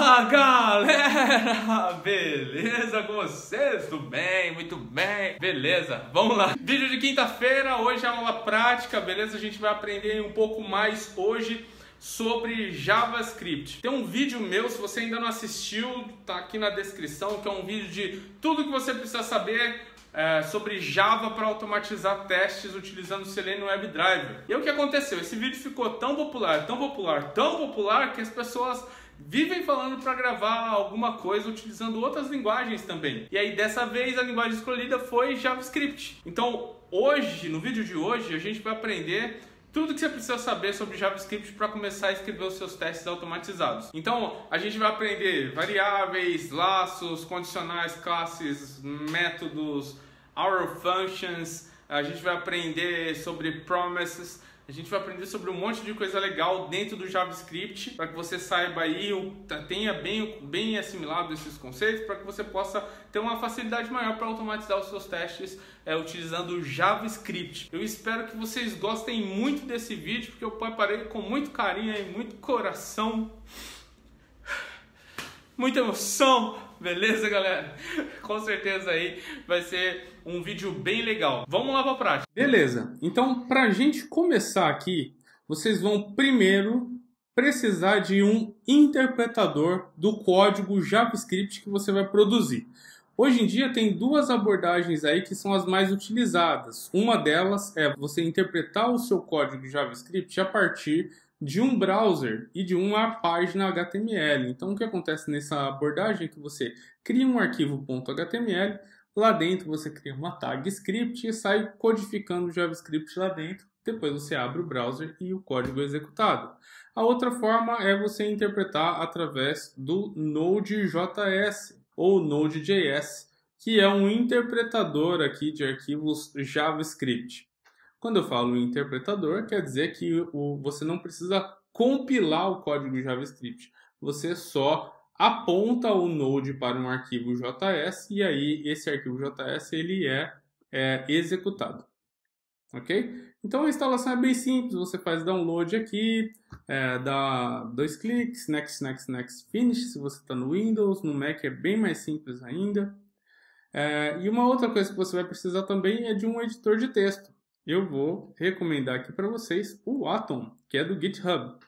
Fala galera, beleza com vocês? Tudo bem? Muito bem, beleza, vamos lá. Vídeo de quinta-feira, hoje é aula prática, beleza? A gente vai aprender um pouco mais hoje sobre JavaScript. Tem um vídeo meu, se você ainda não assistiu, tá aqui na descrição, que é um vídeo de tudo que você precisa saber sobre Java para automatizar testes utilizando o Selenium WebDriver. E aí o que aconteceu? Esse vídeo ficou tão popular que as pessoas vivem falando para gravar alguma coisa utilizando outras linguagens também. E aí dessa vez a linguagem escolhida foi JavaScript. Então hoje, no vídeo de hoje, a gente vai aprender tudo que você precisa saber sobre JavaScript para começar a escrever os seus testes automatizados. Então, a gente vai aprender variáveis, laços, condicionais, classes, métodos, arrow functions, a gente vai aprender sobre promises, a gente vai aprender sobre um monte de coisa legal dentro do JavaScript, para que você saiba aí, tenha bem assimilado esses conceitos, para que você possa ter uma facilidade maior para automatizar os seus testes utilizando o JavaScript. Eu espero que vocês gostem muito desse vídeo, porque eu preparei com muito carinho e muito coração, muita emoção, beleza, galera? Com certeza aí vai ser um vídeo bem legal. Vamos lá para a prática. Beleza, então para a gente começar aqui, vocês vão primeiro precisar de um interpretador do código JavaScript que você vai produzir. Hoje em dia tem duas abordagens aí que são as mais utilizadas. Uma delas é você interpretar o seu código JavaScript a partir de um browser e de uma página HTML. Então o que acontece nessa abordagem é que você cria um arquivo .html, lá dentro você cria uma tag script e sai codificando o JavaScript lá dentro. Depois você abre o browser e o código é executado. A outra forma é você interpretar através do Node.js ou Node.js, que é um interpretador aqui de arquivos JavaScript. Quando eu falo interpretador, quer dizer que você não precisa compilar o código JavaScript. Você só aponta o Node para um arquivo JS e aí esse arquivo JS ele é executado. Ok? Então a instalação é bem simples. Você faz download aqui, dá 2 cliques, next, next, next, finish. Se você está no Windows, no Mac é bem mais simples ainda. E uma outra coisa que você vai precisar também é de um editor de texto. Eu vou recomendar aqui para vocês o Atom, que é do GitHub.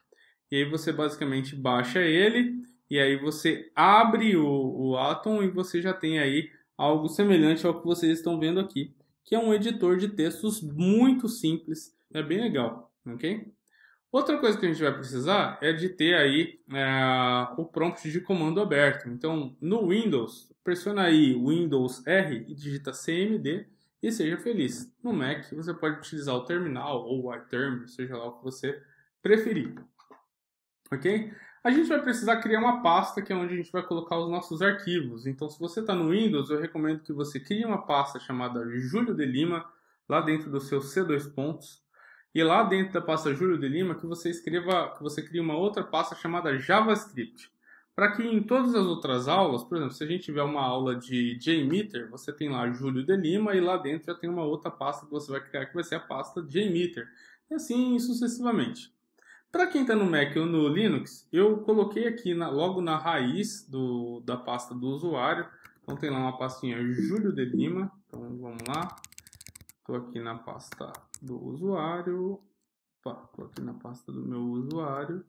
E aí você basicamente baixa ele, e aí você abre o Atom e você já tem aí algo semelhante ao que vocês estão vendo aqui, que é um editor de textos muito simples, é bem legal, ok? Outra coisa que a gente vai precisar é de ter aí o prompt de comando aberto. Então, no Windows, pressiona aí Windows R e digita cmd, e seja feliz. No Mac, você pode utilizar o terminal ou o iTerm, seja lá o que você preferir. Ok? A gente vai precisar criar uma pasta que é onde a gente vai colocar os nossos arquivos. Então, se você está no Windows, eu recomendo que você crie uma pasta chamada Júlio de Lima, lá dentro do seu C2 pontos. E lá dentro da pasta Júlio de Lima, que você crie uma outra pasta chamada JavaScript. Para que em todas as outras aulas, por exemplo, se a gente tiver uma aula de JMeter, você tem lá Júlio de Lima e lá dentro já tem uma outra pasta que você vai criar, que vai ser a pasta JMeter. E assim sucessivamente. Para quem está no Mac ou no Linux, eu coloquei aqui logo na raiz da pasta do usuário. Então tem lá uma pastinha Júlio de Lima. Então vamos lá. Estou aqui na pasta do usuário. Estou aqui na pasta do meu usuário.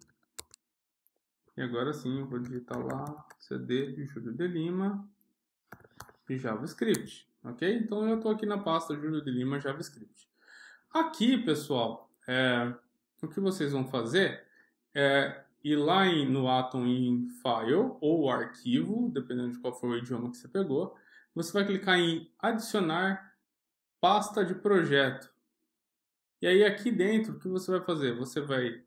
E agora sim, eu vou digitar lá cd de Júlio de Lima e JavaScript, ok? Então eu estou aqui na pasta Júlio de Lima JavaScript. Aqui, pessoal, o que vocês vão fazer é ir lá no Atom em File ou Arquivo, dependendo de qual for o idioma que você pegou. Você vai clicar em Adicionar pasta de projeto. E aí aqui dentro, o que você vai fazer? Você vai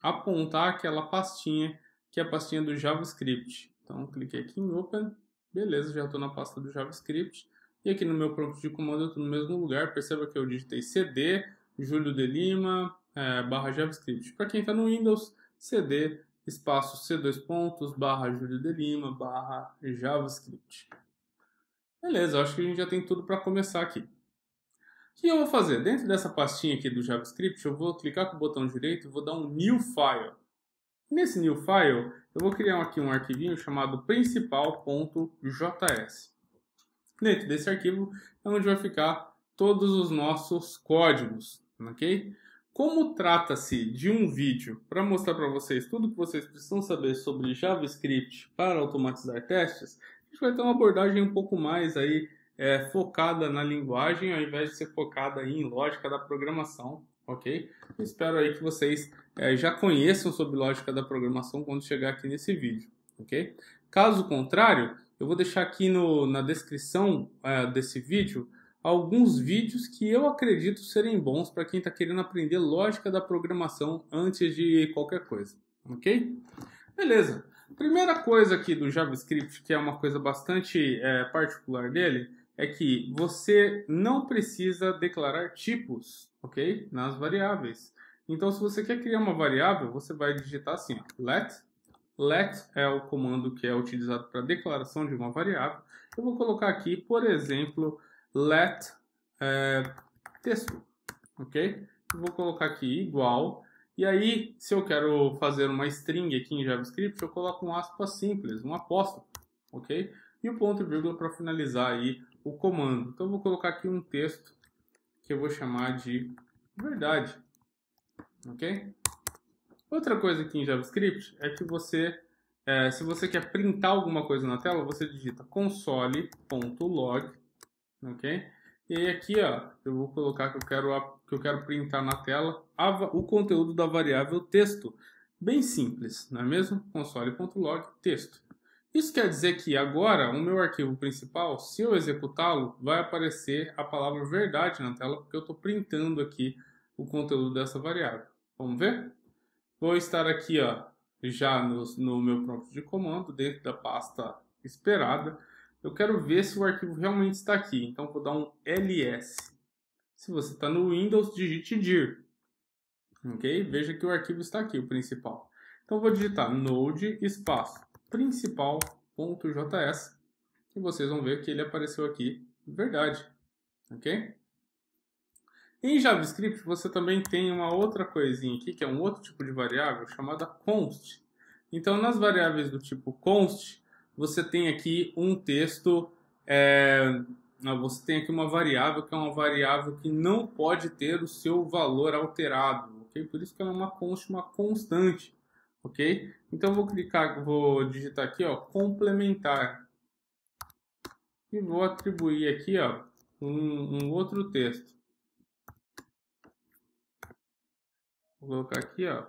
apontar aquela pastinha, que é a pastinha do JavaScript. Então, cliquei aqui em Open. Beleza, já estou na pasta do JavaScript. E aqui no meu prompt de comando eu estou no mesmo lugar. Perceba que eu digitei cd, Júlio de Lima, barra JavaScript. Para quem está no Windows, cd, espaço C2 pontos, barra Júlio de Lima, barra JavaScript. Beleza, acho que a gente já tem tudo para começar aqui. O que eu vou fazer? Dentro dessa pastinha aqui do JavaScript, eu vou clicar com o botão direito e vou dar um New File. Nesse New File, eu vou criar aqui um arquivinho chamado principal.js. Dentro desse arquivo é onde vai ficar todos os nossos códigos, ok? Como trata-se de um vídeo para mostrar para vocês tudo que vocês precisam saber sobre JavaScript para automatizar testes, a gente vai ter uma abordagem um pouco mais aí, focada na linguagem, ao invés de ser focada aí em lógica da programação, ok? Eu espero aí que vocês já conheçam sobre lógica da programação quando chegar aqui nesse vídeo, ok? Caso contrário, eu vou deixar aqui na descrição desse vídeo alguns vídeos que eu acredito serem bons para quem está querendo aprender lógica da programação antes de qualquer coisa, ok? Beleza. Primeira coisa aqui do JavaScript, que é uma coisa bastante particular dele, é que você não precisa declarar tipos, ok? Nas variáveis. Então, se você quer criar uma variável, você vai digitar assim, ó, let. Let é o comando que é utilizado para declaração de uma variável. Eu vou colocar aqui, por exemplo, let texto, ok? Eu vou colocar aqui igual. E aí, se eu quero fazer uma string aqui em JavaScript, eu coloco um aspas simples, um apóstrofo, ok? E o ponto e vírgula para finalizar aí o comando. Então, eu vou colocar aqui um texto que eu vou chamar de verdade, ok? Outra coisa aqui em JavaScript é que você, se você quer printar alguma coisa na tela, você digita console.log, ok? E aí aqui, ó, eu vou colocar que eu quero printar na tela o conteúdo da variável texto. Bem simples, não é mesmo? Console.log texto. Isso quer dizer que agora o meu arquivo principal, se eu executá-lo, vai aparecer a palavra verdade na tela, porque eu estou printando aqui o conteúdo dessa variável. Vamos ver? Vou estar aqui, ó, já no meu prompt de comando, dentro da pasta esperada. Eu quero ver se o arquivo realmente está aqui. Então, vou dar um ls. Se você está no Windows, digite dir. Ok? Veja que o arquivo está aqui, o principal. Então, vou digitar node espaço principal.js. E vocês vão ver que ele apareceu aqui, verdade. Ok? Em JavaScript, você também tem uma outra coisinha aqui, que é um outro tipo de variável, chamada const. Então, nas variáveis do tipo const, você tem aqui um texto, você tem aqui uma variável que é uma variável que não pode ter o seu valor alterado, ok? Por isso que ela é uma const, uma constante, ok? Então, vou digitar aqui, ó, complementar. E vou atribuir aqui, ó, um outro texto. Vou colocar aqui, ó,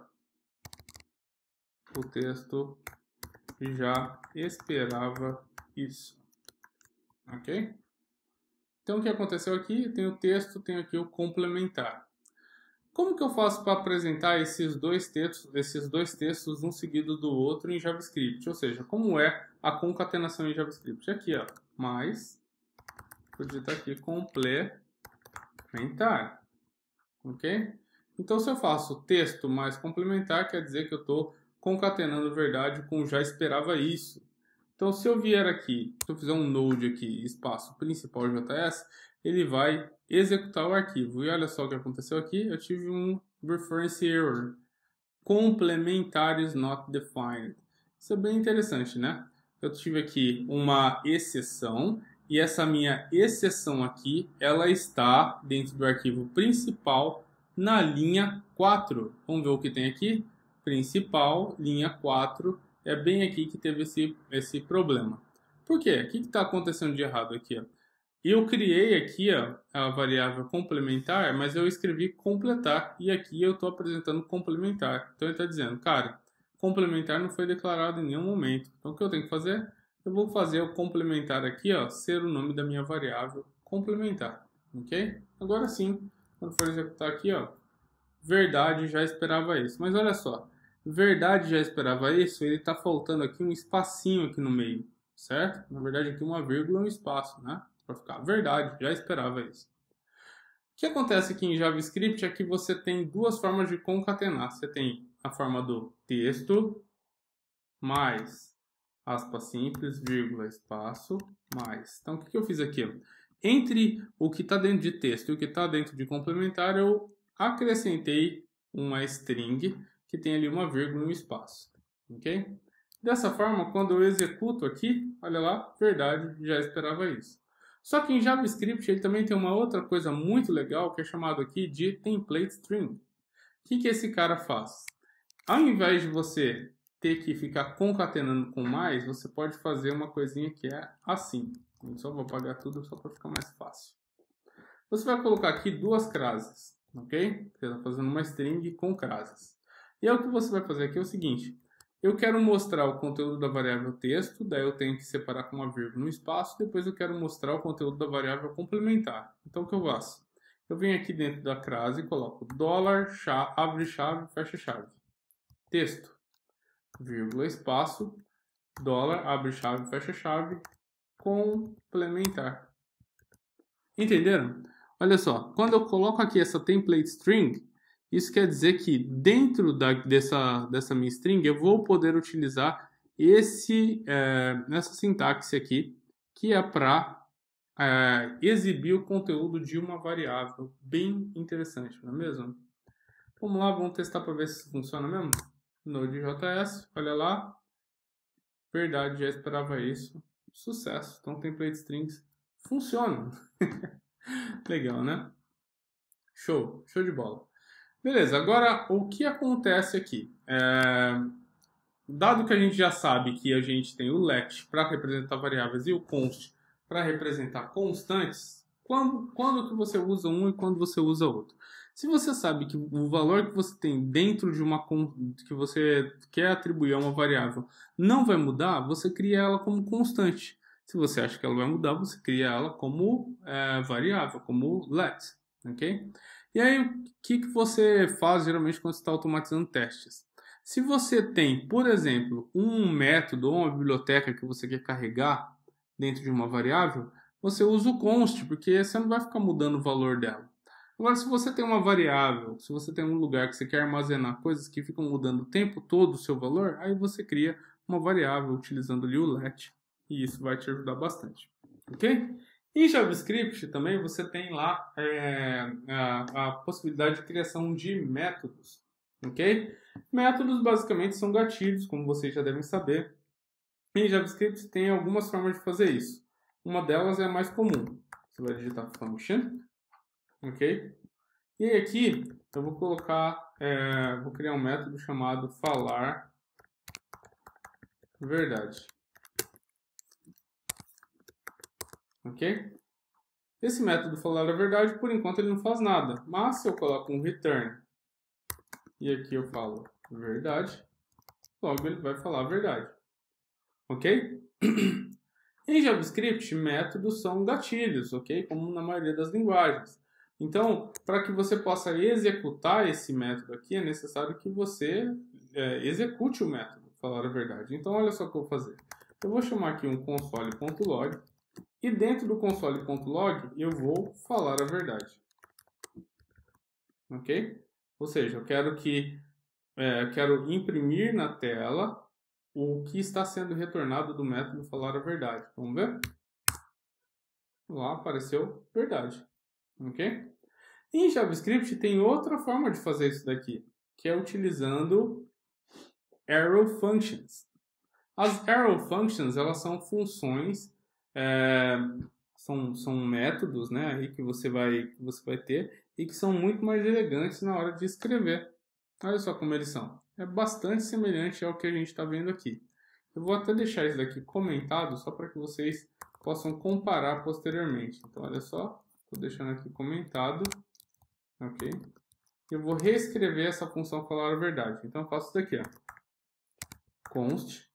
o texto já esperava isso, ok? Então, o que aconteceu aqui? Tem o texto, tem aqui o complementar. Como que eu faço para apresentar esses dois textos um seguido do outro em JavaScript? Ou seja, como é a concatenação em JavaScript? Aqui, ó, mais, vou digitar aqui, complementar, ok? Então, se eu faço texto mais complementar, quer dizer que eu estou concatenando verdade com já esperava isso. Então, se eu vier aqui, se eu fizer um node aqui, espaço principal.js, ele vai executar o arquivo. E olha só o que aconteceu aqui, eu tive um reference error. Complementar is not defined. Isso é bem interessante, né? Eu tive aqui uma exceção, e essa minha exceção aqui, ela está dentro do arquivo principal, na linha 4. Vamos ver o que tem aqui? Principal, linha 4, é bem aqui que teve esse problema. Por quê? O que está acontecendo de errado aqui? Ó? Eu criei aqui, ó, a variável complementar, mas eu escrevi completar, e aqui eu estou apresentando complementar. Então ele está dizendo, cara, complementar não foi declarado em nenhum momento. Então o que eu tenho que fazer? Eu vou fazer o complementar aqui, ó, ser o nome da minha variável complementar, ok? Agora sim, quando for executar aqui, ó, verdade já esperava isso. Mas olha só, verdade já esperava isso, ele está faltando aqui um espacinho aqui no meio, certo? Na verdade aqui uma vírgula e um espaço, né? Para ficar verdade, já esperava isso. O que acontece aqui em JavaScript é que você tem duas formas de concatenar. Você tem a forma do texto mais aspas simples, vírgula, espaço, mais. Então, o que eu fiz aqui? Entre o que está dentro de texto e o que está dentro de complementar, eu acrescentei uma string que tem ali uma vírgula e um espaço. Ok? Dessa forma, quando eu executo aqui, olha lá, verdade, já esperava isso. Só que em JavaScript ele também tem uma outra coisa muito legal que é chamado aqui de template string. O que esse cara faz? Ao invés de você ter que ficar concatenando com mais, você pode fazer uma coisinha que é assim. Eu só vou apagar tudo só para ficar mais fácil. Você vai colocar aqui duas crases, ok? Você está fazendo uma string com crases. E aí o que você vai fazer aqui é o seguinte. Eu quero mostrar o conteúdo da variável texto, daí eu tenho que separar com uma vírgula no espaço, depois eu quero mostrar o conteúdo da variável complementar. Então o que eu faço? Eu venho aqui dentro da crase e coloco dólar, abre chave, fecha chave. Texto, vírgula, espaço, dólar, abre chave, fecha chave, complementar. Entenderam? Olha só, quando eu coloco aqui essa template string, isso quer dizer que dentro dessa minha string eu vou poder utilizar essa sintaxe aqui, que é para exibir o conteúdo de uma variável. Bem interessante, não é mesmo? Vamos lá, vamos testar para ver se funciona mesmo. Node.js, olha lá. Verdade, já esperava isso. Sucesso. Então, template strings funcionam. Legal, né? Show, show de bola. Beleza, agora o que acontece aqui? Dado que a gente já sabe que a gente tem o let para representar variáveis e o const para representar constantes, quando que você usa um e quando você usa outro? Se você sabe que o valor que você tem dentro de que você quer atribuir a uma variável não vai mudar, você cria ela como constante. Se você acha que ela vai mudar, você cria ela como variável, como let, ok? E aí, o que você faz geralmente quando você está automatizando testes? Se você tem, por exemplo, um método ou uma biblioteca que você quer carregar dentro de uma variável, você usa o const, porque você não vai ficar mudando o valor dela. Agora, se você tem uma variável, se você tem um lugar que você quer armazenar coisas que ficam mudando o tempo todo o seu valor, aí você cria uma variável utilizando ali o let, e isso vai te ajudar bastante. Ok? Em JavaScript também você tem lá a possibilidade de criação de métodos. Ok? Métodos basicamente são gatilhos, como vocês já devem saber. Em JavaScript tem algumas formas de fazer isso. Uma delas é a mais comum. Você vai digitar function, ok? E aí aqui eu vou colocar, vou criar um método chamado falar verdade, ok? Esse método falar a verdade, por enquanto ele não faz nada. Mas se eu coloco um return e aqui eu falo verdade, logo ele vai falar a verdade. Ok? Em JavaScript, métodos são gatilhos, ok? Como na maioria das linguagens. Então, para que você possa executar esse método aqui, é necessário que você execute o método, falar a verdade. Então, olha só o que eu vou fazer. Eu vou chamar aqui um console.log e dentro do console.log eu vou falar a verdade. Ok? Ou seja, eu quero imprimir na tela o que está sendo retornado do método falar a verdade. Vamos ver? Lá apareceu verdade. Ok? Em JavaScript tem outra forma de fazer isso daqui, que é utilizando arrow functions. As arrow functions, elas são funções, são métodos, né, aí que você vai ter e que são muito mais elegantes na hora de escrever. Olha só como eles são. É bastante semelhante ao que a gente está vendo aqui. Eu vou até deixar isso daqui comentado só para que vocês possam comparar posteriormente. Então, olha só, estou deixando aqui comentado, ok? Eu vou reescrever essa função falar a verdade. Então, eu faço isso daqui, ó. Const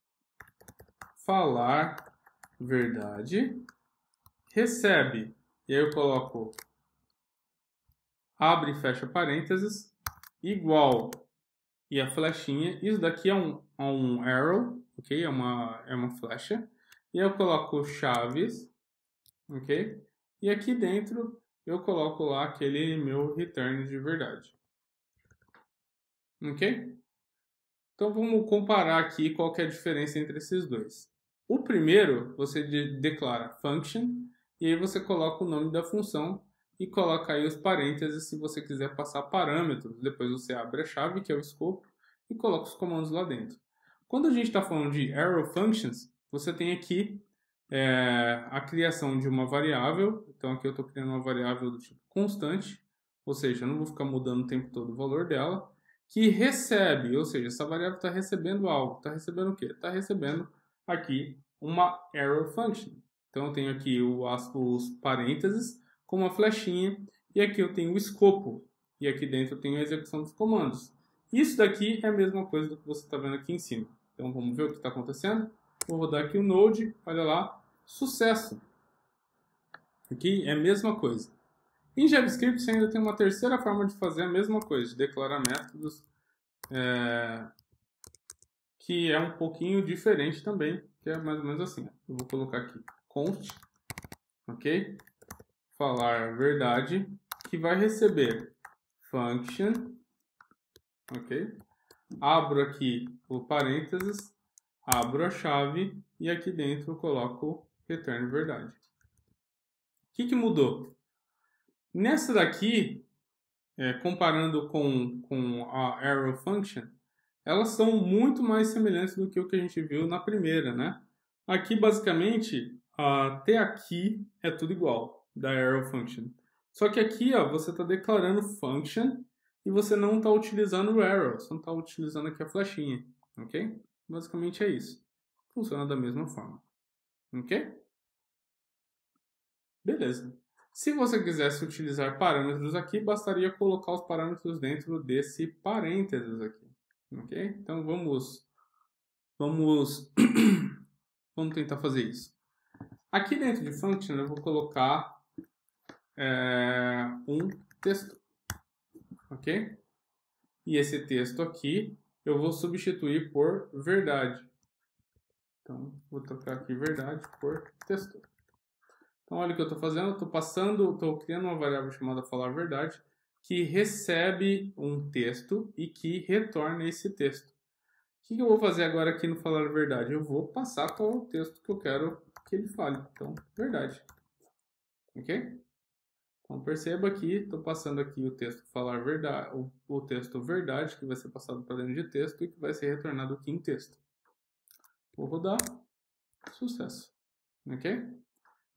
falar verdade recebe. E aí eu coloco abre e fecha parênteses igual e a flechinha. Isso daqui é um arrow, ok? É uma flecha. E eu coloco chaves, ok? E aqui dentro eu coloco lá aquele meu return de verdade, ok? Então vamos comparar aqui qual que é a diferença entre esses dois. O primeiro você declara function e aí você coloca o nome da função e coloca aí os parênteses se você quiser passar parâmetros. Depois você abre a chave, que é o escopo, e coloca os comandos lá dentro. Quando a gente está falando de arrow functions, você tem aqui a criação de uma variável. Então aqui eu estou criando uma variável do tipo constante, ou seja, eu não vou ficar mudando o tempo todo o valor dela, que recebe, ou seja, essa variável está recebendo algo. Está recebendo o quê? Está recebendo aqui uma arrow function. Então eu tenho aqui os parênteses com uma flechinha, e aqui eu tenho o escopo, e aqui dentro eu tenho a execução dos comandos. Isso daqui é a mesma coisa do que você está vendo aqui em cima. Então vamos ver o que está acontecendo. Vou rodar aqui o Node, olha lá, sucesso. Aqui é a mesma coisa. Em JavaScript você ainda tem uma terceira forma de fazer a mesma coisa, de declarar métodos, que é um pouquinho diferente também, que é mais ou menos assim. Eu vou colocar aqui const, ok? Falar verdade, que vai receber function, ok? Abro aqui o parênteses, abro a chave e aqui dentro eu coloco return verdade. O que mudou? Nessa daqui, comparando com a arrow function, elas são muito mais semelhantes do que o que a gente viu na primeira, né? Aqui, basicamente, até aqui é tudo igual da arrow function. Só que aqui, ó, você está declarando function e você não está utilizando o arrow, você não está utilizando aqui a flechinha, ok? Basicamente é isso. Funciona da mesma forma, ok? Beleza. Se você quisesse utilizar parâmetros aqui, bastaria colocar os parâmetros dentro desse parênteses aqui, ok? Então vamos tentar fazer isso. Aqui dentro de function eu vou colocar um texto, ok? E esse texto aqui eu vou substituir por verdade. Então vou trocar aqui verdade por texto. Então olha o que eu estou fazendo, estou criando uma variável chamada falar verdade, que recebe um texto e que retorna esse texto. O que eu vou fazer agora aqui no falar verdade? Eu vou passar qual é o texto que eu quero que ele fale. Então, verdade. Ok? Então, perceba aqui, estou passando aqui o texto falar verdade, o texto verdade, que vai ser passado para dentro de texto e que vai ser retornado aqui em texto. Vou rodar. Sucesso. Ok?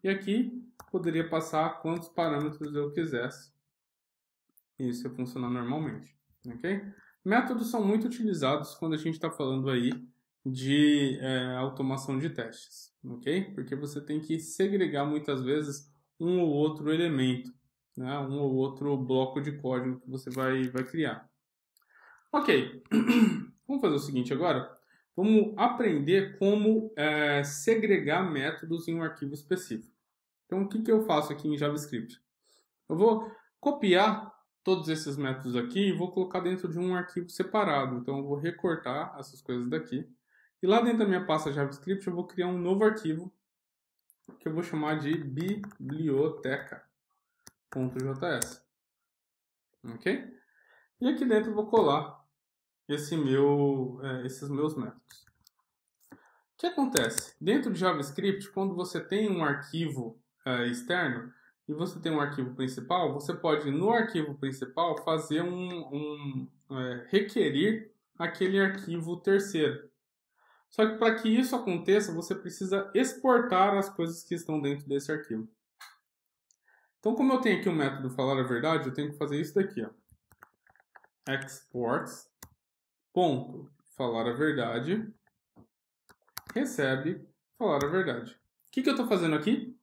E aqui, poderia passar quantos parâmetros eu quisesse. Isso ia funcionar normalmente. Ok? Métodos são muito utilizados quando a gente está falando aí de automação de testes, ok? Porque você tem que segregar muitas vezes um ou outro elemento, né? Um ou outro bloco de código que você vai criar. Ok, vamos fazer o seguinte agora. Vamos aprender como segregar métodos em um arquivo específico. Então, o que eu faço aqui em JavaScript? Eu vou copiar todos esses métodos aqui e vou colocar dentro de um arquivo separado. Então, eu vou recortar essas coisas daqui. E lá dentro da minha pasta JavaScript, eu vou criar um novo arquivo que eu vou chamar de biblioteca.js. Ok? E aqui dentro eu vou colar esses meus métodos. O que acontece? Dentro de JavaScript, quando você tem um arquivo externo, e você tem um arquivo principal, você pode, no arquivo principal, fazer requerir aquele arquivo terceiro. Só que para que isso aconteça, você precisa exportar as coisas que estão dentro desse arquivo. Então, como eu tenho aqui o método falar a verdade, eu tenho que fazer isso daqui, ó. Exports, ponto, falar a verdade, recebe, falar a verdade. O que eu estou fazendo aqui?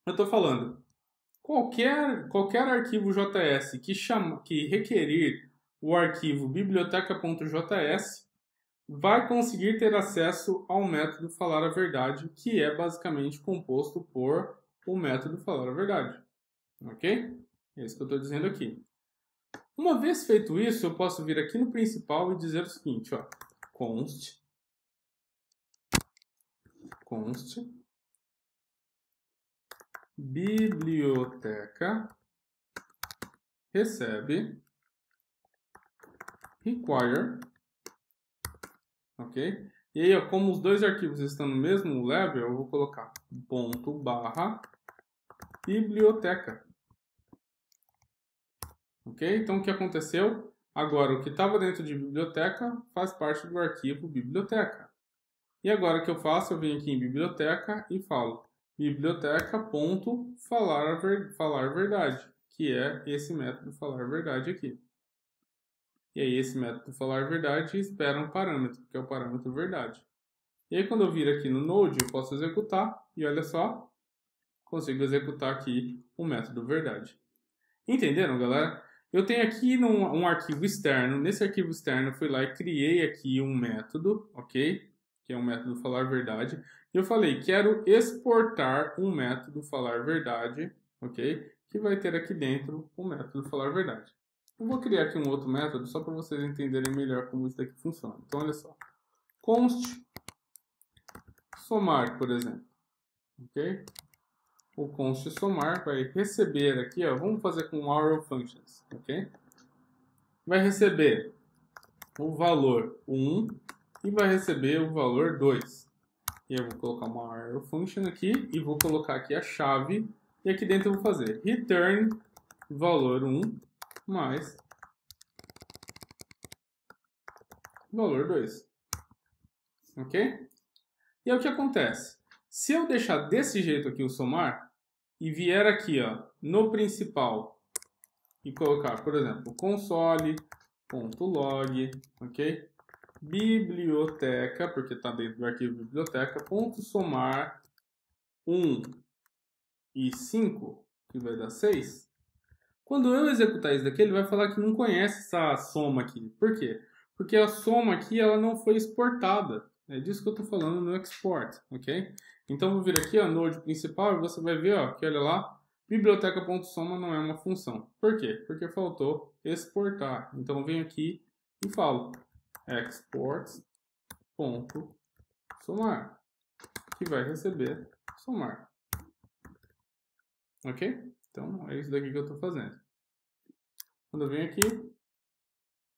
Eu estou falando qualquer arquivo JS que requerir o arquivo biblioteca.js vai conseguir ter acesso ao método falar a verdade, que é basicamente composto por o método falar a verdade. Ok? É isso que eu estou dizendo aqui. Uma vez feito isso, eu posso vir aqui no principal e dizer o seguinte, ó, const biblioteca recebe require, ok? E aí, ó, como os dois arquivos estão no mesmo level, eu vou colocar ponto barra biblioteca. Ok? Então, o que aconteceu? Agora, o que estava dentro de biblioteca faz parte do arquivo biblioteca. E agora o que eu faço? Eu venho aqui em biblioteca e falo biblioteca.falar verdade, que é esse método falar verdade aqui. E aí esse método falar verdade espera um parâmetro, que é o parâmetro verdade. E aí quando eu vir aqui no Node, eu posso executar e olha só, consigo executar aqui o método verdade. Entenderam, galera? Eu tenho aqui um arquivo externo. Nesse arquivo externo, eu fui lá e criei aqui um método, ok? Que é um método falar verdade. E eu falei, quero exportar um método falar verdade, ok? Que vai ter aqui dentro o método falar verdade. Eu vou criar aqui um outro método só para vocês entenderem melhor como isso daqui funciona. Então, olha só. Const somar, por exemplo, ok? O const somar vai receber aqui, ó, vamos fazer com arrow functions, ok? Vai receber o valor 1 e vai receber o valor 2. E eu vou colocar uma arrow function aqui e vou colocar aqui a chave. E aqui dentro eu vou fazer return valor 1 mais valor 2. Ok? E aí o que acontece? Se eu deixar desse jeito aqui o somar e vier aqui, ó, no principal e colocar, por exemplo, console.log, ok? Biblioteca, porque está dentro do arquivo biblioteca, ponto somar 1 e 5, que vai dar 6. Quando eu executar isso daqui, ele vai falar que não conhece essa soma aqui. Por quê? Porque a soma aqui ela não foi exportada. É disso que eu estou falando no export, ok? Então, vou vir aqui, ó, Node principal, e você vai ver, ó, que olha lá, biblioteca.soma não é uma função. Por quê? Porque faltou exportar. Então, eu venho aqui e falo export.somar, que vai receber somar. Ok? Então, é isso daqui que eu estou fazendo. Quando eu venho aqui,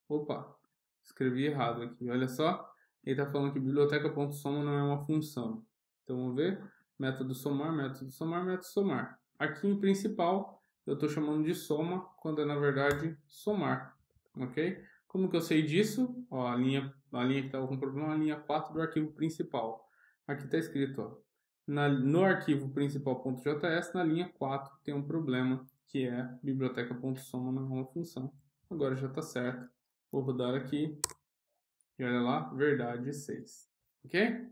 opa, escrevi errado aqui, olha só. Ele está falando que biblioteca.soma não é uma função. Então, vamos ver. Método somar, método somar, método somar. Aqui em principal, eu estou chamando de soma, quando é na verdade somar. Ok? Como que eu sei disso? Ó, a linha que estava com problema é a linha 4 do arquivo principal. Aqui está escrito, ó, no arquivo principal.js, na linha 4 tem um problema, que é biblioteca.soma não é uma função. Agora já está certo. Vou rodar aqui. E olha lá, verdade 6. Ok?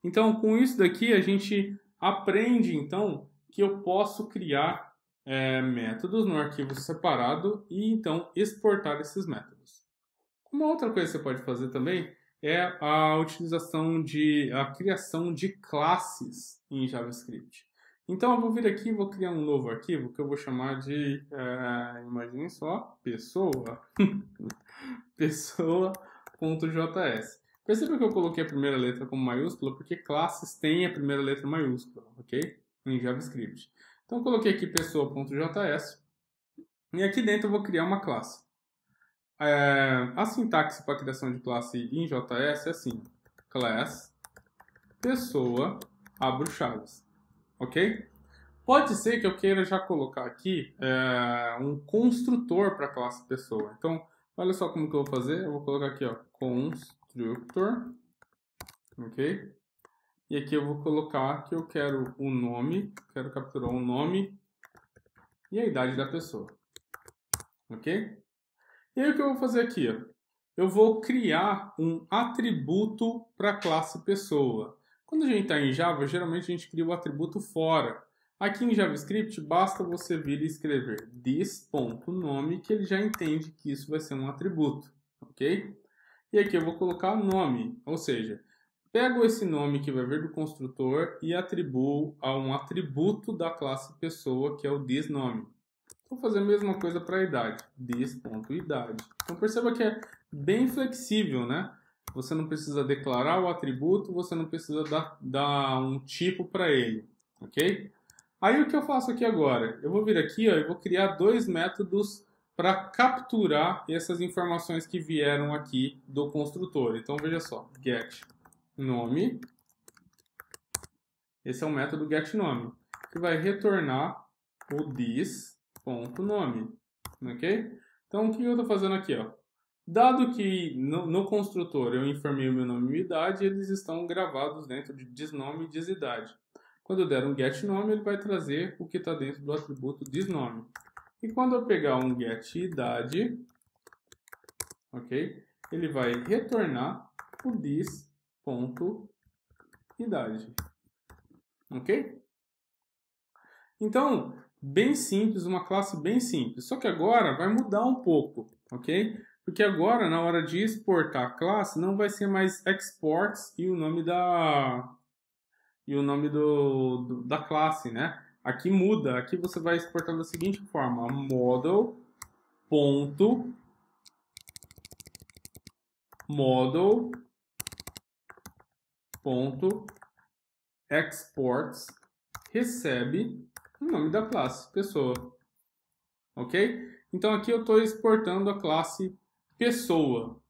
Então, com isso daqui, a gente aprende, então, que eu posso criar métodos no arquivo separado e, então, exportar esses métodos. Uma outra coisa que você pode fazer também é a criação de classes em JavaScript. Então, eu vou vir aqui e vou criar um novo arquivo que eu vou chamar de, imaginem só, pessoa, pessoa.js. Perceba que eu coloquei a primeira letra como maiúscula porque classes têm a primeira letra maiúscula, ok? Em JavaScript. Então, eu coloquei aqui pessoa.js e aqui dentro eu vou criar uma classe. A sintaxe para a criação de classe em JS é assim: class pessoa abro chaves, ok? Pode ser que eu queira já colocar aqui um construtor para a classe pessoa. Então, olha só como que eu vou fazer. Eu vou colocar aqui, ó, constructor, ok? E aqui eu vou colocar que eu quero o nome, quero capturar o nome e a idade da pessoa, ok? E aí o que eu vou fazer aqui, ó? Eu vou criar um atributo para a classe pessoa. Quando a gente está em Java, geralmente a gente cria o atributo fora. Aqui em JavaScript, basta você vir e escrever this.nome, que ele já entende que isso vai ser um atributo, ok? E aqui eu vou colocar nome, ou seja, pego esse nome que vai vir do construtor e atribuo a um atributo da classe pessoa, que é o thisNome. Vou fazer a mesma coisa para a idade, this.idade. Então perceba que é bem flexível, né? Você não precisa declarar o atributo, você não precisa dar um tipo para ele, ok? Aí o que eu faço aqui agora? Eu vou vir aqui, ó, e vou criar dois métodos para capturar essas informações que vieram aqui do construtor. Então veja só, getNome. Esse é o método getNome, que vai retornar o this.nome, ok? Então o que eu estou fazendo aqui, ó? Dado que no construtor eu informei o meu nome e minha idade, eles estão gravados dentro de disnome e disidade. Quando eu der um getNome, ele vai trazer o que está dentro do atributo disnome. E quando eu pegar um getIdade, ok? Ele vai retornar o dis.idade. Ok? Então, bem simples, uma classe bem simples. Só que agora vai mudar um pouco, ok? Porque agora, na hora de exportar a classe, não vai ser mais exports e o nome da classe, né? Aqui muda. Aqui você vai exportar da seguinte forma: model.exports recebe o nome da classe, pessoa. Ok? Então aqui eu estou exportando a classe pessoa.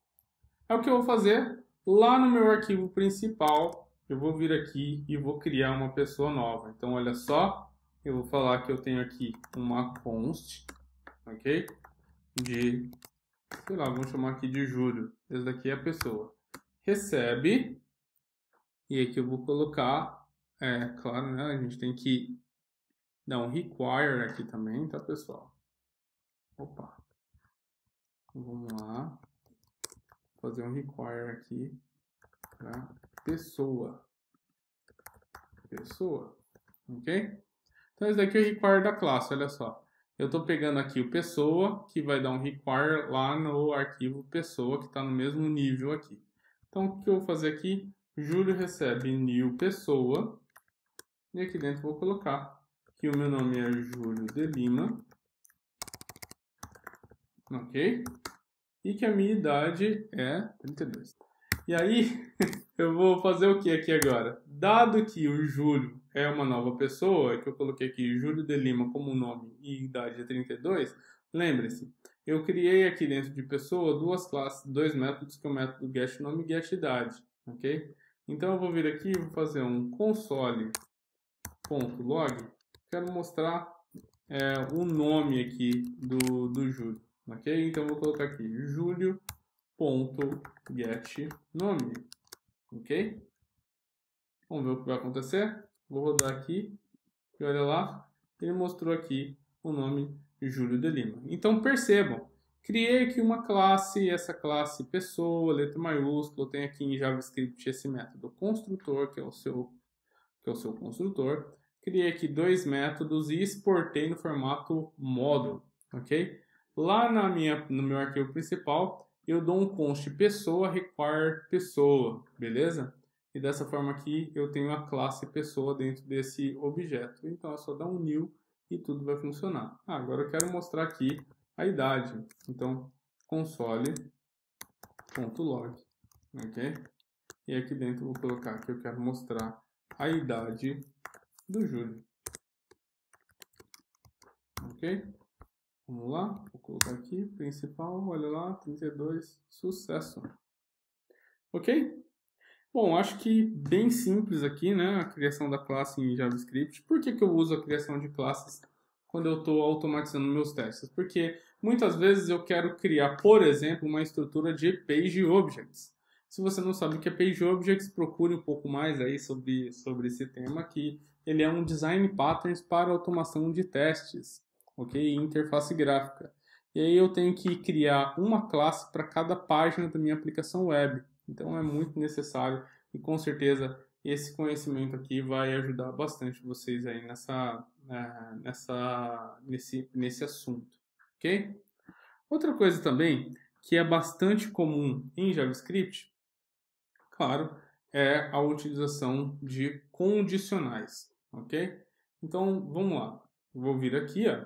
É o que eu vou fazer lá no meu arquivo principal. Eu vou vir aqui e vou criar uma pessoa nova. Então olha só, eu vou falar que eu tenho aqui uma const, ok? De, sei lá, vamos chamar aqui de Júlio. Esse daqui é a pessoa. Recebe, e aqui eu vou colocar, claro, né? A gente tem que dar um require aqui também, tá, pessoal? Opa, vamos lá, fazer um require aqui para pessoa, ok? Então esse daqui é o require da classe, olha só. Eu estou pegando aqui o pessoa, que vai dar um require lá no arquivo pessoa, que está no mesmo nível aqui. Então o que eu vou fazer aqui? Júlio recebe new pessoa, e aqui dentro eu vou colocar que o meu nome é Júlio de Lima, ok? E que a minha idade é 32. E aí, eu vou fazer o que aqui agora? Dado que o Júlio é uma nova pessoa, que eu coloquei aqui Júlio de Lima como nome e idade é 32, lembre-se, eu criei aqui dentro de pessoa duas classes, dois métodos, que é o método getNome e getIdade, ok? Então eu vou vir aqui e vou fazer um console.log, quero mostrar o nome aqui do Júlio, ok? Então eu vou colocar aqui julio.getNome, ok? Vamos ver o que vai acontecer. Vou rodar aqui e olha lá, ele mostrou aqui o nome Júlio de Lima. Então percebam, criei aqui uma classe, essa classe pessoa, letra maiúscula, tem aqui em JavaScript esse método construtor, que é o seu construtor. Criei aqui dois métodos e exportei no formato model, ok? Lá no meu arquivo principal, eu dou um const pessoa require pessoa, beleza? E dessa forma aqui, eu tenho a classe pessoa dentro desse objeto. Então, é só dar um new e tudo vai funcionar. Agora eu quero mostrar aqui a idade. Então, console.log, ok? E aqui dentro eu vou colocar que eu quero mostrar a idade do Júlio. Ok? Vamos lá, vou colocar aqui, principal, olha lá, 32, sucesso. Ok? Bom, acho que bem simples aqui, né, a criação da classe em JavaScript. Por que eu uso a criação de classes quando eu estou automatizando meus testes? Porque muitas vezes eu quero criar, por exemplo, uma estrutura de PageObjects. Se você não sabe o que é PageObjects, procure um pouco mais aí sobre esse tema, que ele é um design patterns para automação de testes, ok? Interface gráfica. E aí eu tenho que criar uma classe para cada página da minha aplicação web. Então é muito necessário e com certeza esse conhecimento aqui vai ajudar bastante vocês aí nesse assunto, ok? Outra coisa também que é bastante comum em JavaScript, claro, é a utilização de condicionais, ok? Então vamos lá, eu vou vir aqui, ó,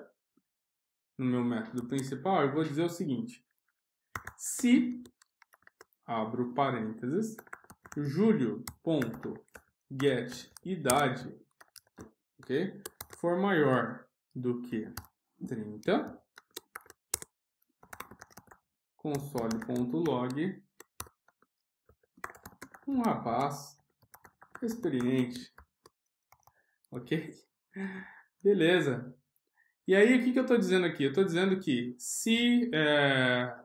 no meu método principal, eu vou dizer o seguinte: se, abro parênteses, julio.getIdade, ok? For maior do que 30, console.log, um rapaz experiente, ok? Beleza. E aí, o que eu estou dizendo aqui? Eu estou dizendo que se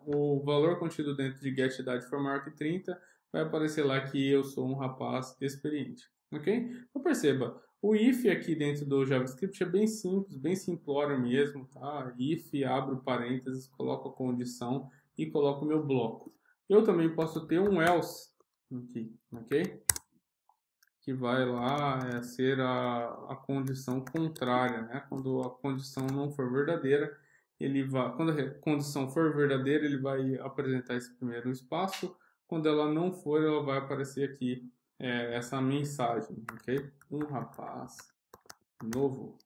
o valor contido dentro de getIdade for maior que 30, vai aparecer lá que eu sou um rapaz experiente, ok? Então perceba, o if aqui dentro do JavaScript é bem simples, bem simplório mesmo, tá? If, abro parênteses, coloco a condição e coloco o meu bloco. Eu também posso ter um else aqui, ok? Que vai lá ser a condição contrária, né? Quando a condição não for verdadeira, quando a condição for verdadeira, ele vai apresentar esse primeiro espaço. Quando ela não for, ela vai aparecer aqui essa mensagem, ok? Um rapaz novo.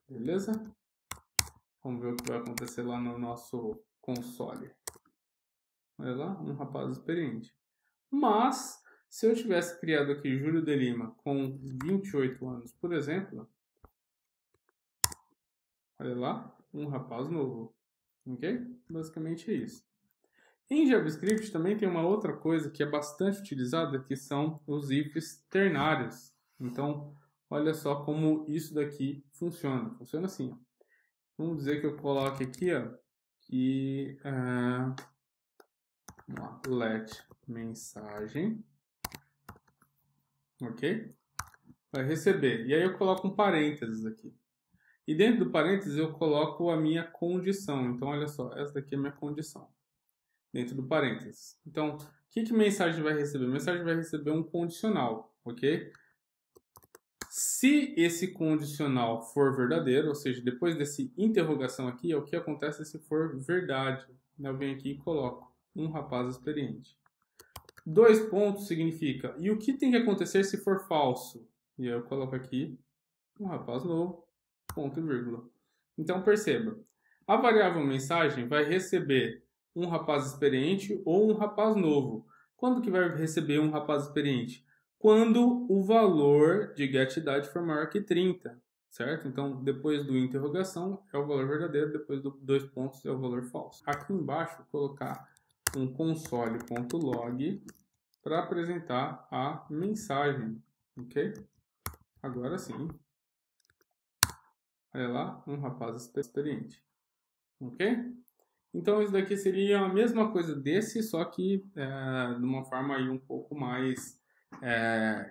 Beleza? Vamos ver o que vai acontecer lá no nosso console. Olha lá, um rapaz experiente. Mas, se eu tivesse criado aqui Júlio de Lima com 28 anos, por exemplo, olha lá, um rapaz novo, ok? Basicamente é isso. Em JavaScript também tem uma outra coisa que é bastante utilizada, que são os ifs ternários. Então, olha só como isso daqui funciona. Funciona assim, ó. Vamos dizer que eu coloque aqui, ó, que let mensagem, ok? Vai receber. E aí eu coloco um parênteses aqui. E dentro do parênteses eu coloco a minha condição. Então, olha só, essa daqui é a minha condição. Dentro do parênteses. Então, o que mensagem vai receber? A mensagem vai receber um condicional, ok? Se esse condicional for verdadeiro, ou seja, depois desse interrogação aqui, é o que acontece se for verdade. Eu venho aqui e coloco um rapaz experiente. 2 pontos significa, e o que tem que acontecer se for falso? E aí eu coloco aqui um rapaz novo, ponto e vírgula. Então perceba, a variável mensagem vai receber um rapaz experiente ou um rapaz novo. Quando que vai receber um rapaz experiente? Quando o valor de getIdade for maior que 30, certo? Então, depois do interrogação é o valor verdadeiro, depois do 2 pontos é o valor falso. Aqui embaixo, vou colocar um console.log para apresentar a mensagem, ok? Agora sim. Olha lá, um rapaz experiente, ok? Então, isso daqui seria a mesma coisa desse, só que de uma forma aí um pouco mais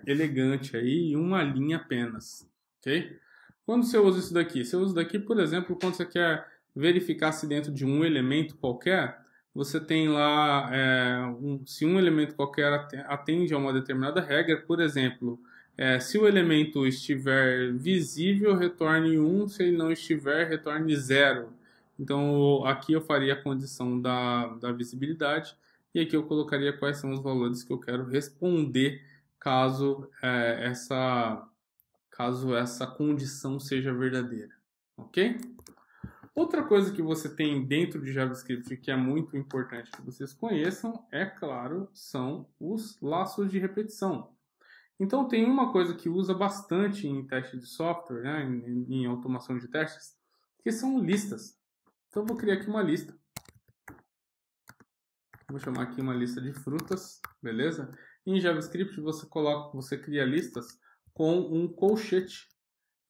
elegante aí, em uma linha apenas, ok? Quando você usa isso daqui? Você usa isso daqui, por exemplo, quando você quer verificar se dentro de um elemento qualquer, você tem lá, se um elemento qualquer atende a uma determinada regra, por exemplo, se o elemento estiver visível, retorne 1, se ele não estiver, retorne 0. Então, aqui eu faria a condição da visibilidade e aqui eu colocaria quais são os valores que eu quero responder caso essa condição seja verdadeira, ok? Outra coisa que você tem dentro de JavaScript que é muito importante que vocês conheçam, é claro, são os laços de repetição. Então, tem uma coisa que usa bastante em teste de software, né, em automação de testes, que são listas. Então, eu vou criar aqui uma lista. Vou chamar aqui uma lista de frutas, beleza? Em JavaScript, você cria listas com um colchete.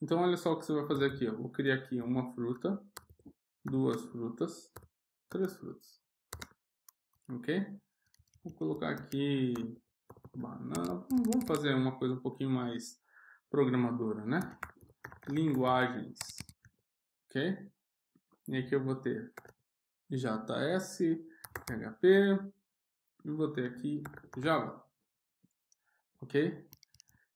Então, olha só o que você vai fazer aqui. Eu vou criar aqui uma fruta, 2 frutas, 3 frutas. Ok? Vou colocar aqui banana. Vamos fazer uma coisa um pouquinho mais programadora, né? Linguagens. Ok? E aqui eu vou ter JS, PHP, e vou ter aqui Java. Ok?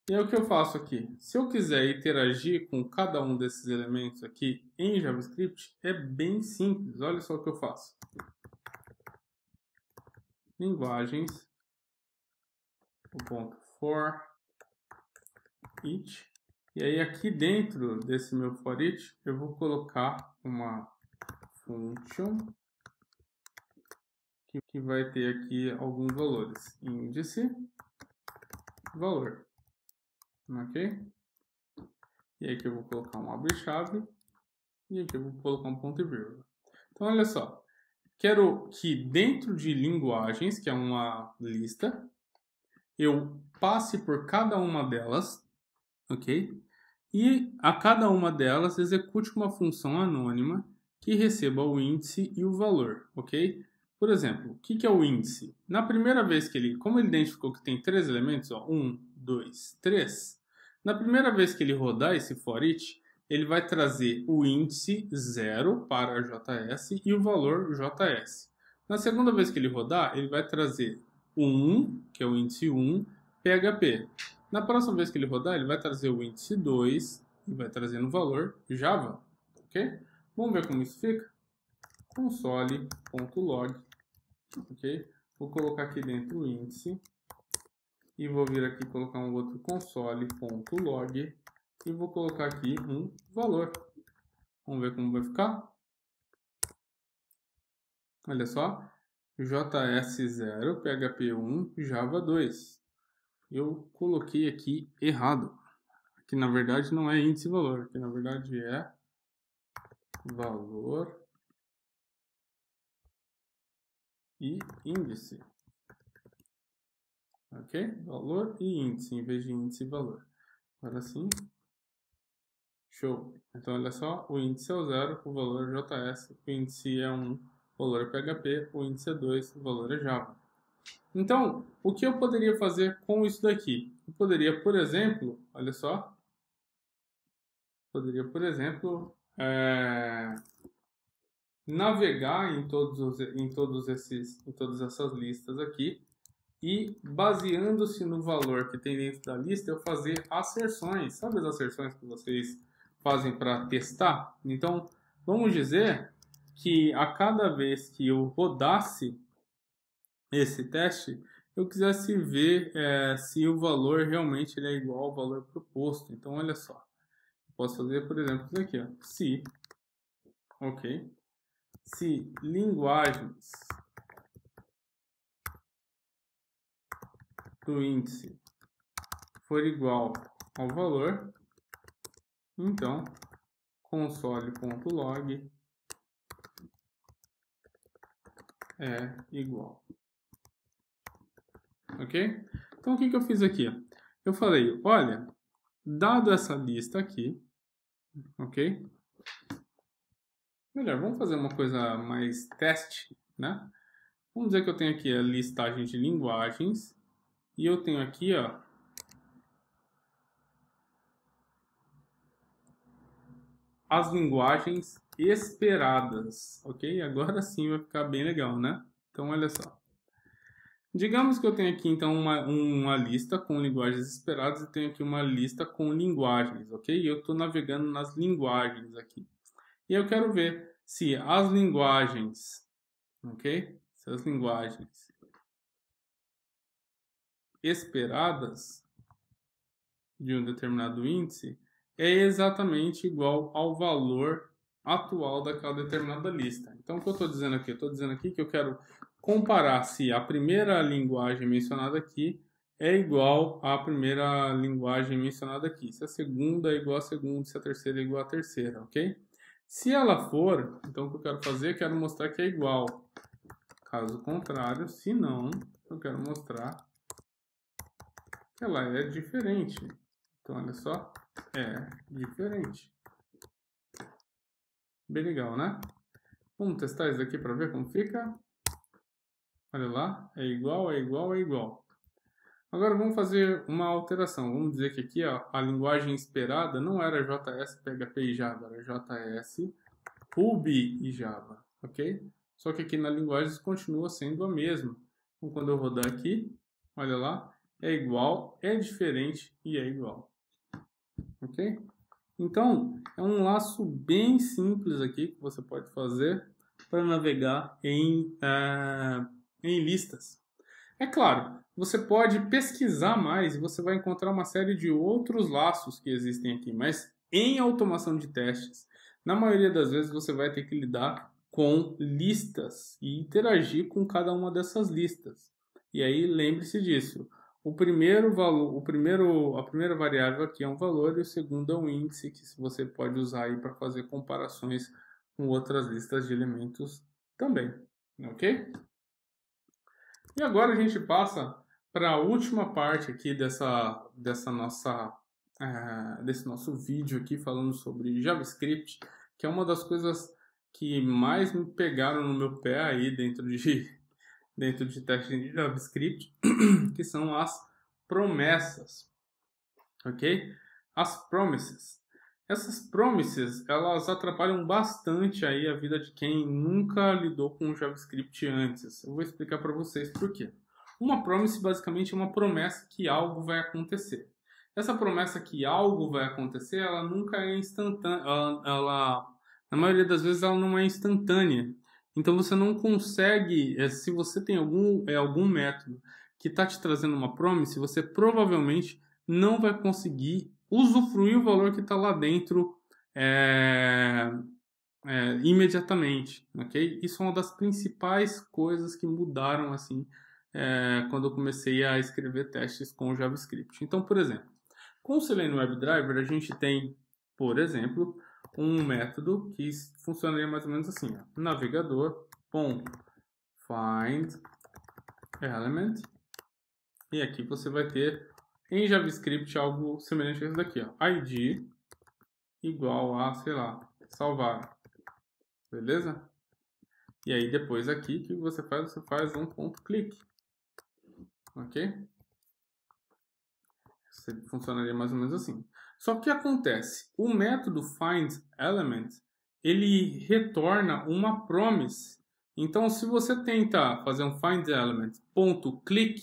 E aí o que eu faço aqui? Se eu quiser interagir com cada um desses elementos aqui em JavaScript, é bem simples. Olha só o que eu faço. Linguagens, o ponto for each. E aí aqui dentro desse meu for each, eu vou colocar uma function que vai ter aqui alguns valores. Índice, valor. Ok? E aqui eu vou colocar um abre-chave. E aqui eu vou colocar um ponto e vírgula. Então, olha só. Quero que dentro de linguagens, que é uma lista, eu passe por cada uma delas, ok? e a cada uma delas execute uma função anônima que receba o índice e o valor, ok? Por exemplo, o que é o índice? Na primeira vez que ele, como ele identificou que tem 3 elementos, ó, 1, 2, 3, na primeira vez que ele rodar esse for each, ele vai trazer o índice 0 para JS e o valor JS. Na segunda vez que ele rodar, ele vai trazer o 1, que é o índice 1, PHP. Na próxima vez que ele rodar, ele vai trazer o índice 2 e vai trazer no valor Java, ok? Vamos ver como isso fica? Console.log, ok? Vou colocar aqui dentro o índice e vou vir aqui colocar um outro console.log e vou colocar aqui um valor. Vamos ver como vai ficar? Olha só, JS0, PHP1, Java 2. Eu coloquei aqui errado. Que na verdade não é índice valor, que na verdade é valor e índice. Ok? Valor e índice, em vez de índice e valor. Agora sim. Show. Então, olha só, o índice é o 0, o valor é JS, o índice é 1, o valor é PHP, o índice é 2, o valor é Java. Então, o que eu poderia fazer com isso daqui? Eu poderia, por exemplo, olha só, navegar em todas essas listas aqui e, baseando-se no valor que tem dentro da lista, eu fazer asserções. Sabe as asserções que vocês fazem para testar? Então, vamos dizer que a cada vez que eu rodasse esse teste, eu quisesse ver se o valor realmente ele é igual ao valor proposto. Então, olha só. Posso fazer, por exemplo, isso aqui, ó. Se linguagens do índice for igual ao valor, então console.log é igual. Ok? Então, o que eu fiz aqui? Eu falei, olha, dado essa lista aqui, ok? Melhor, vamos fazer uma coisa mais teste, né? Vamos dizer que eu tenho aqui a listagem de linguagens e eu tenho aqui, ó, as linguagens esperadas, ok? Agora sim vai ficar bem legal, né? Então, olha só. Digamos que eu tenho aqui, então, uma lista com linguagens esperadas e tenho aqui uma lista com linguagens, ok? E eu estou navegando nas linguagens aqui. E eu quero ver se as linguagens, ok? Se as linguagens esperadas de um determinado índice é exatamente igual ao valor atual daquela determinada lista. Então, o que eu estou dizendo aqui? Eu estou dizendo aqui que eu quero comparar se a primeira linguagem mencionada aqui é igual à primeira linguagem mencionada aqui. Se a segunda é igual à segunda, se a terceira é igual à terceira, ok? Se ela for, então o que eu quero fazer? Eu quero mostrar que é igual. Caso contrário, se não, eu quero mostrar que ela é diferente. Então, olha só, é diferente. Bem legal, né? Vamos testar isso aqui para ver como fica. Olha lá, é igual, é igual, é igual. Agora vamos fazer uma alteração. Vamos dizer que aqui ó, a linguagem esperada não era JS, PHP e Java, era JS, Ruby e Java, ok? Só que aqui na linguagem continua sendo a mesma. Então, quando eu rodar aqui, olha lá, é igual, é diferente e é igual. Ok? Então, é um laço bem simples aqui que você pode fazer para navegar em listas. É claro, você pode pesquisar mais e você vai encontrar uma série de outros laços que existem aqui, mas em automação de testes, na maioria das vezes você vai ter que lidar com listas e interagir com cada uma dessas listas. E aí lembre-se disso. A primeira variável aqui é um valor e o segundo é um índice que você pode usar aí para fazer comparações com outras listas de elementos também, ok? E agora a gente passa para a última parte aqui dessa nossa desse nosso vídeo aqui falando sobre JavaScript, que é uma das coisas que mais me pegaram no meu pé aí dentro de testes de JavaScript, que são as promessas, ok? As promises. Essas promises, elas atrapalham bastante aí a vida de quem nunca lidou com JavaScript antes. Eu vou explicar para vocês por quê. Uma promise basicamente é uma promessa que algo vai acontecer. Essa promessa que algo vai acontecer, ela nunca é instantânea, na maioria das vezes ela não é instantânea. Então você não consegue, se você tem algum método que está te trazendo uma promise, você provavelmente não vai conseguir usufruir o valor que está lá dentro imediatamente, ok? Isso é uma das principais coisas que mudaram assim quando eu comecei a escrever testes com JavaScript. Então, por exemplo, com o Selenium WebDriver a gente tem, por exemplo, um método que funcionaria mais ou menos assim, ó, navegador.findElement, e aqui você vai ter em JavaScript algo semelhante a isso daqui, ó, id igual a, sei lá, salvar, beleza? E aí depois aqui, o que você faz? Você faz um ponto clique, ok? Funcionaria mais ou menos assim. Só que o que acontece? O método findElement, ele retorna uma promise. Então, se você tentar fazer um findElement.click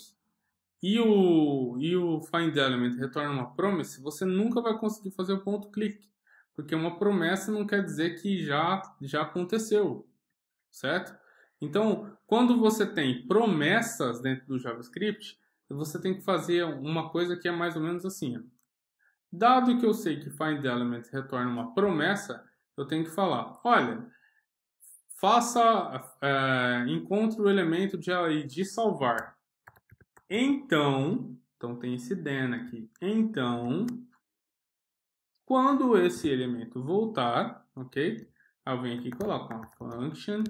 e o findElement retorna uma promise, você nunca vai conseguir fazer o ponto click, porque uma promessa não quer dizer que já aconteceu, certo? Então, quando você tem promessas dentro do JavaScript, você tem que fazer uma coisa que é mais ou menos assim, ó. Dado que eu sei que findElement retorna uma promessa, eu tenho que falar, olha, encontre o elemento de salvar. Então tem esse then aqui. Então, quando esse elemento voltar, ok? Eu venho aqui e coloco uma function,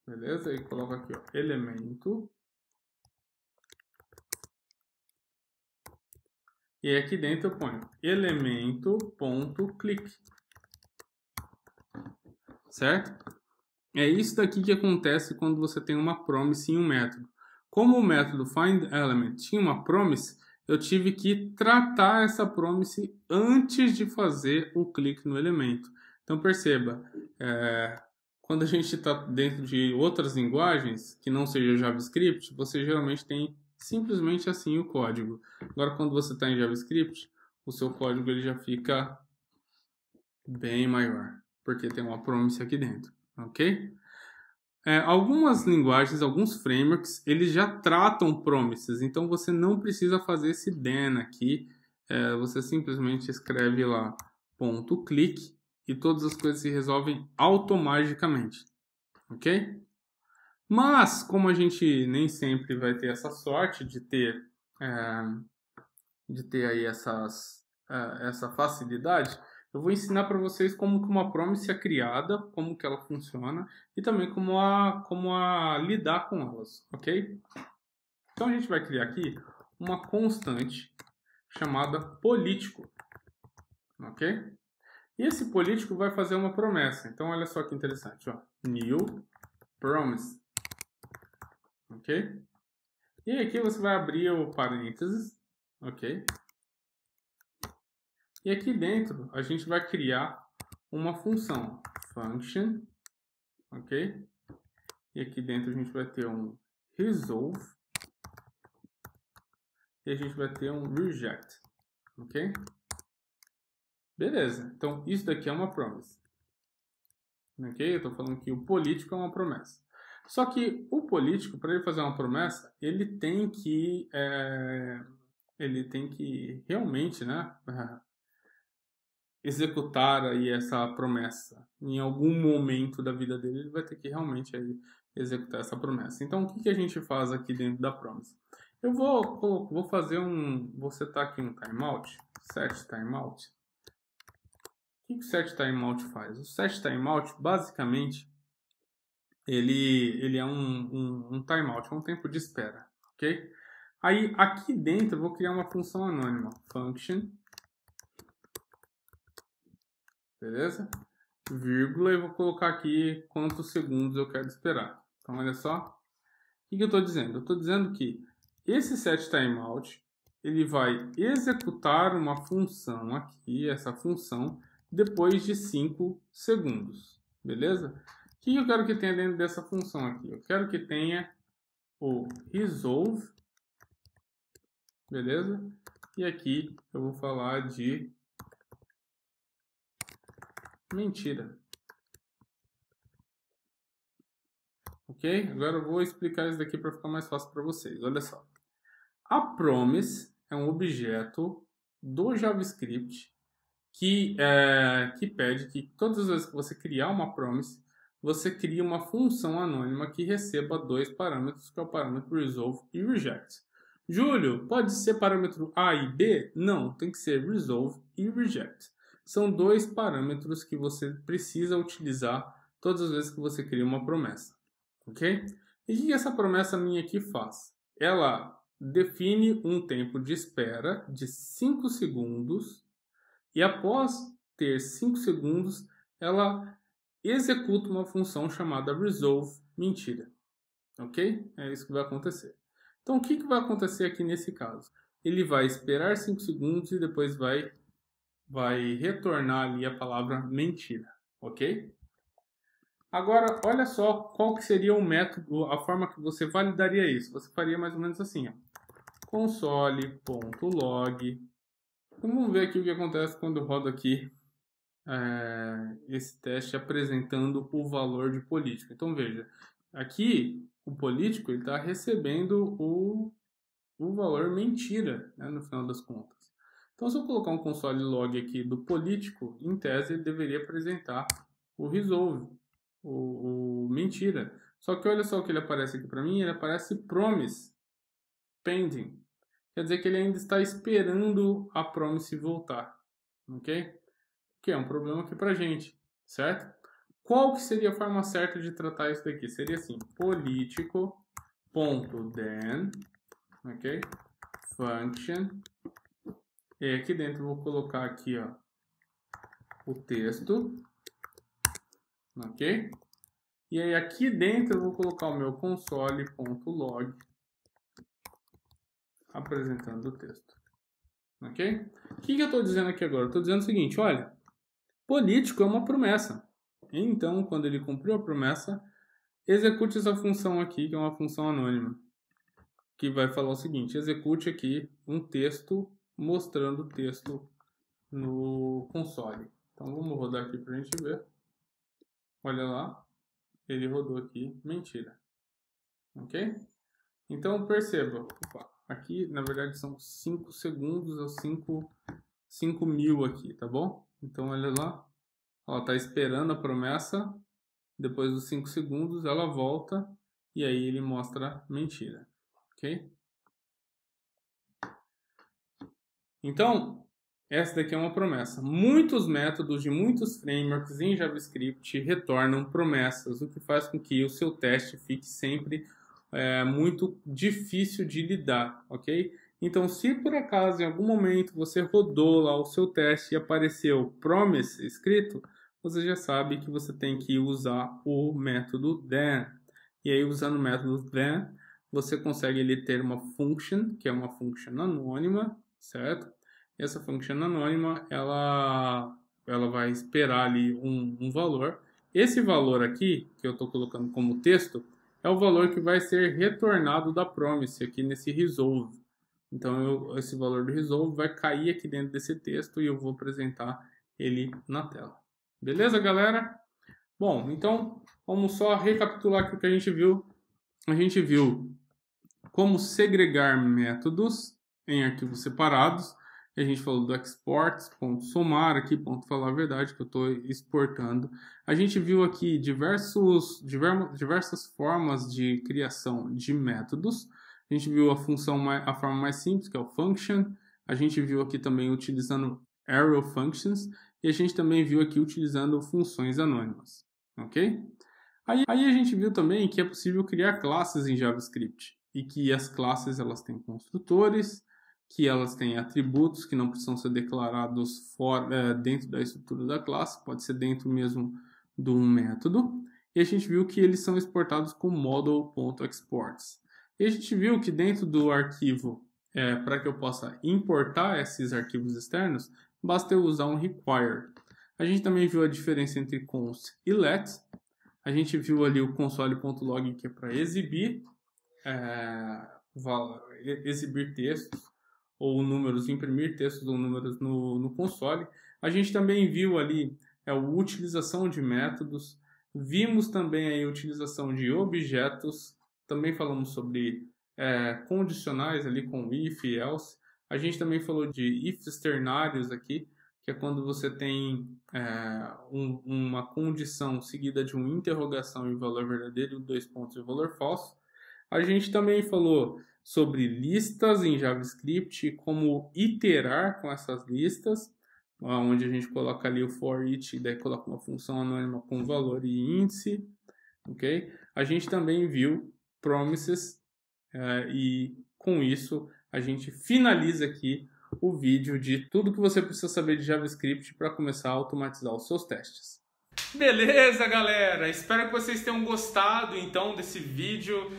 beleza? E coloco aqui, ó, elemento. E aqui dentro eu ponho elemento.click. Certo? É isso daqui que acontece quando você tem uma promise em um método. Como o método findElement tinha uma promise, eu tive que tratar essa promise antes de fazer o clique no elemento. Então perceba, quando a gente está dentro de outras linguagens, que não seja JavaScript, você geralmente tem simplesmente assim o código. Agora quando você está em JavaScript, o seu código ele já fica bem maior, porque tem uma promise aqui dentro, ok? Algumas linguagens, alguns frameworks, eles já tratam promises, então você não precisa fazer esse then aqui, você simplesmente escreve lá .click e todas as coisas se resolvem automaticamente, ok? Mas, como a gente nem sempre vai ter essa sorte de ter aí essa facilidade, eu vou ensinar para vocês como que uma promise é criada, como que ela funciona e também como a lidar com elas, ok? Então a gente vai criar aqui uma constante chamada político, ok? E esse político vai fazer uma promessa. Então olha só que interessante, ó, new promise, ok? E aqui você vai abrir o parênteses, ok? E aqui dentro a gente vai criar uma função, function, ok? E aqui dentro a gente vai ter um resolve e a gente vai ter um reject, ok? Beleza, então isso daqui é uma promise, ok? Eu estou falando que o político é uma promessa. Só que o político, para ele fazer uma promessa, ele tem que realmente, né, executar aí essa promessa. Em algum momento da vida dele, ele vai ter que realmente aí executar essa promessa. Então, o que a gente faz aqui dentro da promise? Eu vou fazer vou setar aqui um timeout, set timeout. O que o set timeout faz? O set timeout, basicamente, ele é um timeout, é um tempo de espera, ok? Aí, aqui dentro, eu vou criar uma função anônima, function beleza? Vírgula, e vou colocar aqui quantos segundos eu quero esperar. Então, olha só. O que eu estou dizendo? Eu estou dizendo que esse setTimeout, ele vai executar uma função aqui, essa função, depois de 5 segundos, beleza? O que eu quero que tenha dentro dessa função aqui? Eu quero que tenha o resolve, beleza? E aqui eu vou falar de mentira. Ok? Agora eu vou explicar isso daqui para ficar mais fácil para vocês. Olha só. A promise é um objeto do JavaScript que pede que todas as vezes que você criar uma promise, você cria uma função anônima que receba 2 parâmetros, que é o parâmetro resolve e reject. Júlio, pode ser parâmetro A e B? Não, tem que ser resolve e reject. São 2 parâmetros que você precisa utilizar todas as vezes que você cria uma promessa. Ok? E o que essa promessa minha aqui faz? Ela define um tempo de espera de 5 segundos e após ter 5 segundos, ela executa uma função chamada resolve mentira. Ok? É isso que vai acontecer. Então, o que vai acontecer aqui nesse caso? Ele vai esperar 5 segundos e depois vai retornar ali a palavra mentira. Ok? Agora, olha só qual que seria o método, a forma que você validaria isso. Você faria mais ou menos assim, ó. Console.log. Então, vamos ver aqui o que acontece quando eu rodo aqui esse teste apresentando o valor de político. Então, veja, aqui o político está recebendo o valor mentira, né, no final das contas. Então, se eu colocar um console log aqui do político, em tese ele deveria apresentar o resolve, o mentira. Só que olha só o que ele aparece aqui para mim, ele aparece promise pending. Quer dizer que ele ainda está esperando a promise voltar, ok? Que é um problema aqui para gente, certo? Qual que seria a forma certa de tratar isso daqui? Seria assim, político.then, ok? Function. E aqui dentro eu vou colocar aqui, ó, o texto, ok? E aí aqui dentro eu vou colocar o meu console.log apresentando o texto, ok? O que eu estou dizendo aqui agora? Eu estou dizendo o seguinte, olha, político é uma promessa. Então, quando ele cumpriu a promessa, execute essa função aqui, que é uma função anônima, que vai falar o seguinte, execute aqui um texto mostrando o texto no console. Então, vamos rodar aqui para a gente ver. Olha lá, ele rodou aqui, mentira. Ok? Então, perceba, opa, aqui na verdade são 5 segundos ou 5 mil aqui, tá bom? Então, olha lá, ela está esperando a promessa, depois dos 5 segundos ela volta e aí ele mostra mentira, ok? Então, essa daqui é uma promessa. Muitos métodos de muitos frameworks em JavaScript retornam promessas, o que faz com que o seu teste fique sempre muito difícil de lidar, ok? Então, se por acaso em algum momento você rodou lá o seu teste e apareceu promise escrito, você já sabe que você tem que usar o método then. E aí, usando o método then, você consegue ele ter uma function, que é uma function anônima, certo? Essa function anônima, ela vai esperar ali um valor. Esse valor aqui, que eu estou colocando como texto, é o valor que vai ser retornado da promise aqui nesse resolve. Então, esse valor do resolve vai cair aqui dentro desse texto e eu vou apresentar ele na tela. Beleza, galera? Bom, então, vamos só recapitular aqui o que a gente viu. A gente viu como segregar métodos em arquivos separados. A gente falou do export, ponto somar aqui, ponto falar a verdade, que eu estou exportando. A gente viu aqui diversas formas de criação de métodos. A gente viu a forma mais simples, que é o function. A gente viu aqui também utilizando arrow functions. E a gente também viu aqui utilizando funções anônimas. Ok? Aí a gente viu também que é possível criar classes em JavaScript. E que as classes elas têm construtores, que elas têm atributos que não precisam ser declarados dentro da estrutura da classe, pode ser dentro mesmo de um método. E a gente viu que eles são exportados com model.exports. E a gente viu que dentro do arquivo, para que eu possa importar esses arquivos externos, basta eu usar um require. A gente também viu a diferença entre const e let. A gente viu ali o console.log, que é para exibir textos ou números, imprimir textos ou números no console. A gente também viu ali a utilização de métodos. Vimos também aí a utilização de objetos. Também falamos sobre condicionais ali com if e else. A gente também falou de ifs ternários aqui, que é quando você tem uma condição seguida de uma interrogação e valor verdadeiro, 2 pontos e valor falso. A gente também falou sobre listas em JavaScript, como iterar com essas listas, onde a gente coloca ali o for each, e daí coloca uma função anônima com valor e índice. Okay? A gente também viu promises e com isso a gente finaliza aqui o vídeo de tudo que você precisa saber de JavaScript para começar a automatizar os seus testes. Beleza, galera? Espero que vocês tenham gostado então desse vídeo.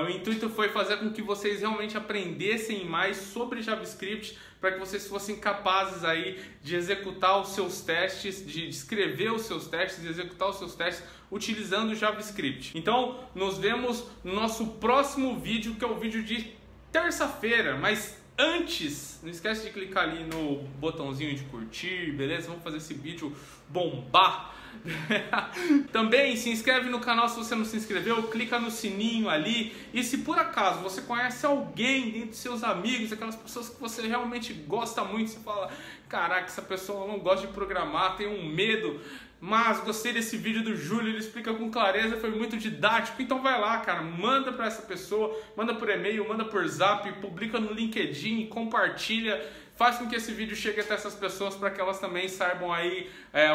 O intuito foi fazer com que vocês realmente aprendessem mais sobre JavaScript, para que vocês fossem capazes aí de executar os seus testes, de escrever os seus testes, de executar os seus testes utilizando o JavaScript. Então, nos vemos no nosso próximo vídeo, que é o vídeo de terça-feira, mas antes, não esquece de clicar ali no botãozinho de curtir, beleza? Vamos fazer esse vídeo bombar. Também se inscreve no canal se você não se inscreveu, clica no sininho ali. E se por acaso você conhece alguém dentre dos seus amigos, aquelas pessoas que você realmente gosta muito, você fala, caraca, essa pessoa não gosta de programar, tem um medo, mas gostei desse vídeo do Júlio, ele explica com clareza, foi muito didático, então vai lá, cara, manda pra essa pessoa, manda por e-mail, manda por zap, publica no LinkedIn, compartilha, faz com que esse vídeo chegue até essas pessoas para que elas também saibam aí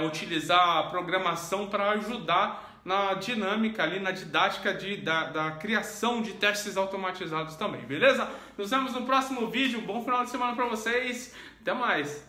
utilizar a programação para ajudar na dinâmica ali, na didática da criação de testes automatizados também, beleza? Nos vemos no próximo vídeo, bom final de semana para vocês, até mais!